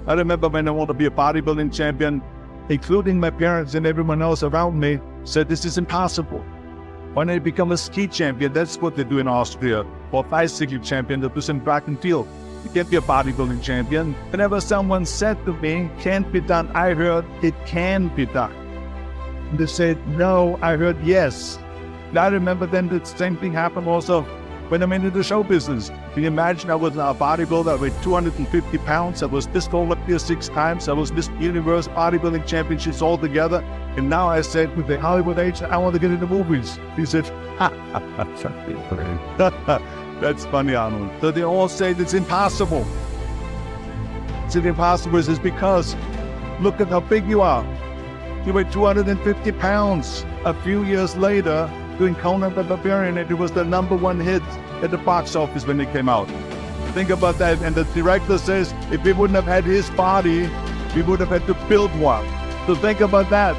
I remember when I wanted to be a bodybuilding champion, including my parents and everyone else around me, said this is impossible. When I become a ski champion, that's what they do in Austria, or bicycle champion, they do in track and field. You can't be a bodybuilding champion. Whenever someone said to me, can't be done, I heard it can be done. And they said, no, I heard yes. And I remember then the same thing happened also when I'm into the show business. Can you imagine I was a bodybuilder, I weighed 250 pounds, I was Mr. Olympia 6 times, I was Miss Universe bodybuilding championships all together. And now I said with the Hollywood agent, I want to get into movies. He said, that's funny, Arnold. So they all say it's impossible. It's impossible is because look at how big you are. You weigh 250 pounds. A few years later, doing Conan the Barbarian, and it was the #1 hit at the box office when it came out. Think about that. And the director says, if we wouldn't have had his body, we would have had to build one. So think about that.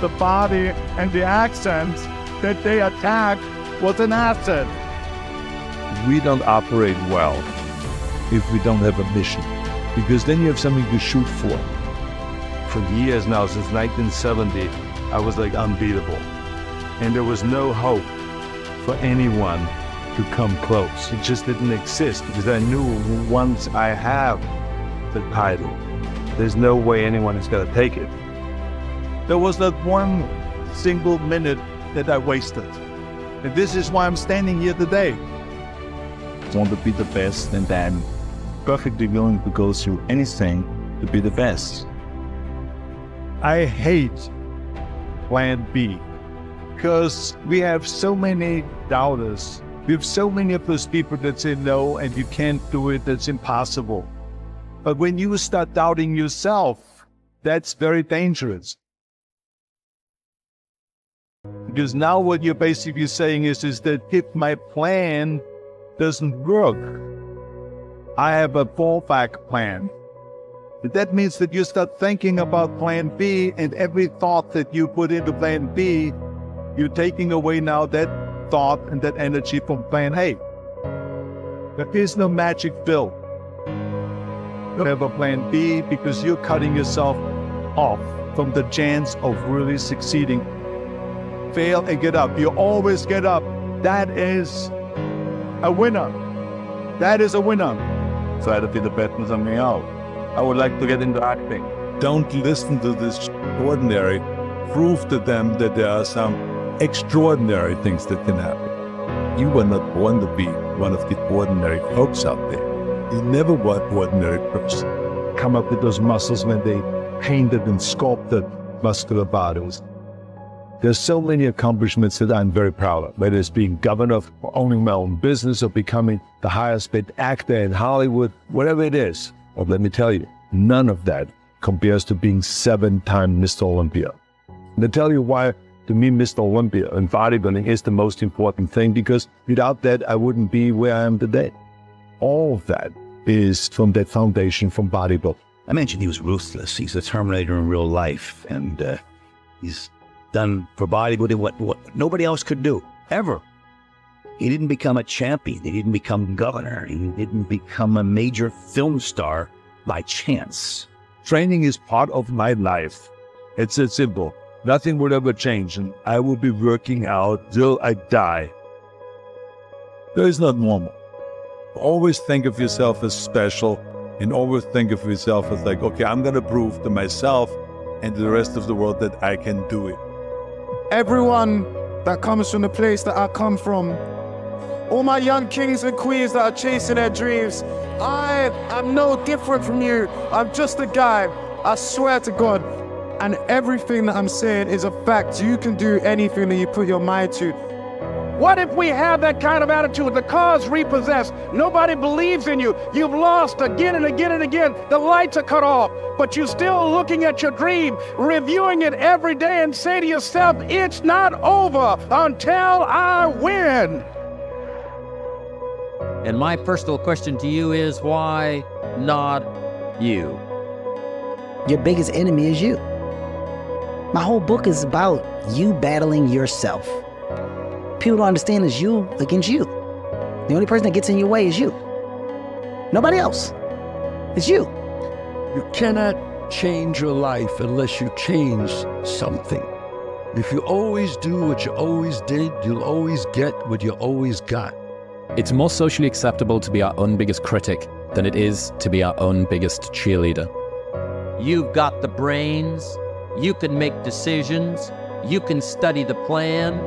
The body and the accent that they attacked was an asset. We don't operate well if we don't have a mission, because then you have something to shoot for. For years now, since 1970, I was like unbeatable. And there was no hope for anyone to come close. It just didn't exist, because I knew once I have the title, there's no way anyone is going to take it. There was not one single minute that I wasted. And this is why I'm standing here today. I want to be the best, and I'm perfectly willing to go through anything to be the best. I hate plan B, because we have so many doubters. We have so many of those people that say no, and you can't do it, that's impossible. But when you start doubting yourself, that's very dangerous. Because now what you're basically saying is that if my plan doesn't work, I have a fallback plan. That means that you start thinking about plan B, and every thought that you put into plan B, you're taking away now that thought and that energy from plan A. There is no magic pill. You have a plan B because you're cutting yourself off from the chance of really succeeding. Fail and get up. You always get up. That is a winner. That is a winner. Try to be the best in something else. I would like to get into acting. Don't listen to this ordinary. Prove to them that there are some extraordinary things that can happen. You were not born to be one of the ordinary folks out there. You never were an ordinary person. Come up with those muscles when they painted and sculpted muscular bodies. There's so many accomplishments that I'm very proud of, whether it's being governor, or owning my own business, or becoming the highest paid actor in Hollywood, whatever it is. But let me tell you, none of that compares to being 7-time Mr. Olympia. And to tell you why, to me, Mr. Olympia and bodybuilding is the most important thing, because without that, I wouldn't be where I am today. All of that is from that foundation from bodybuilding. I mentioned he was ruthless. He's a Terminator in real life, and he's done for bodybuilding what nobody else could do, ever. He didn't become a champion. He didn't become governor. He didn't become a major film star by chance. Training is part of my life. It's that simple. Nothing will ever change, and I will be working out till I die. That is not normal. Always think of yourself as special, and always think of yourself as like, okay, I'm going to prove to myself and to the rest of the world that I can do it. Everyone that comes from the place that I come from, all my young kings and queens that are chasing their dreams, I'm no different from you. I'm just a guy, I swear to God. And everything that I'm saying is a fact. You can do anything that you put your mind to. What if we have that kind of attitude? The car's repossessed. Nobody believes in you. You've lost again and again and again. The lights are cut off, but you're still looking at your dream, reviewing it every day, and say to yourself, it's not over until I win. And my personal question to you is, why not you? Your biggest enemy is you. My whole book is about you battling yourself. People don't understand it's you against you. The only person that gets in your way is you. Nobody else. It's you. You cannot change your life unless you change something. If you always do what you always did, you'll always get what you always got. It's more socially acceptable to be our own biggest critic than it is to be our own biggest cheerleader. You've got the brains, you can make decisions, you can study the plan,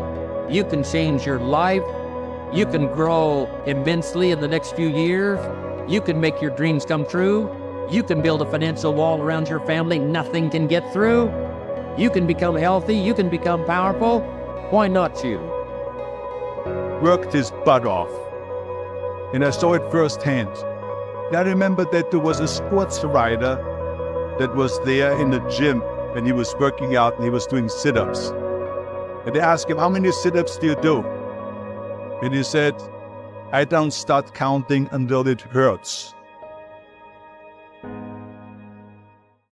you can change your life, you can grow immensely in the next few years, you can make your dreams come true, you can build a financial wall around your family nothing can get through, you can become healthy, you can become powerful. Why not you? Worked his butt off. And I saw it firsthand. I remember that there was a sports writer that was there in the gym and he was working out and he was doing sit-ups. And they asked him, how many sit-ups do you do? And he said, I don't start counting until it hurts.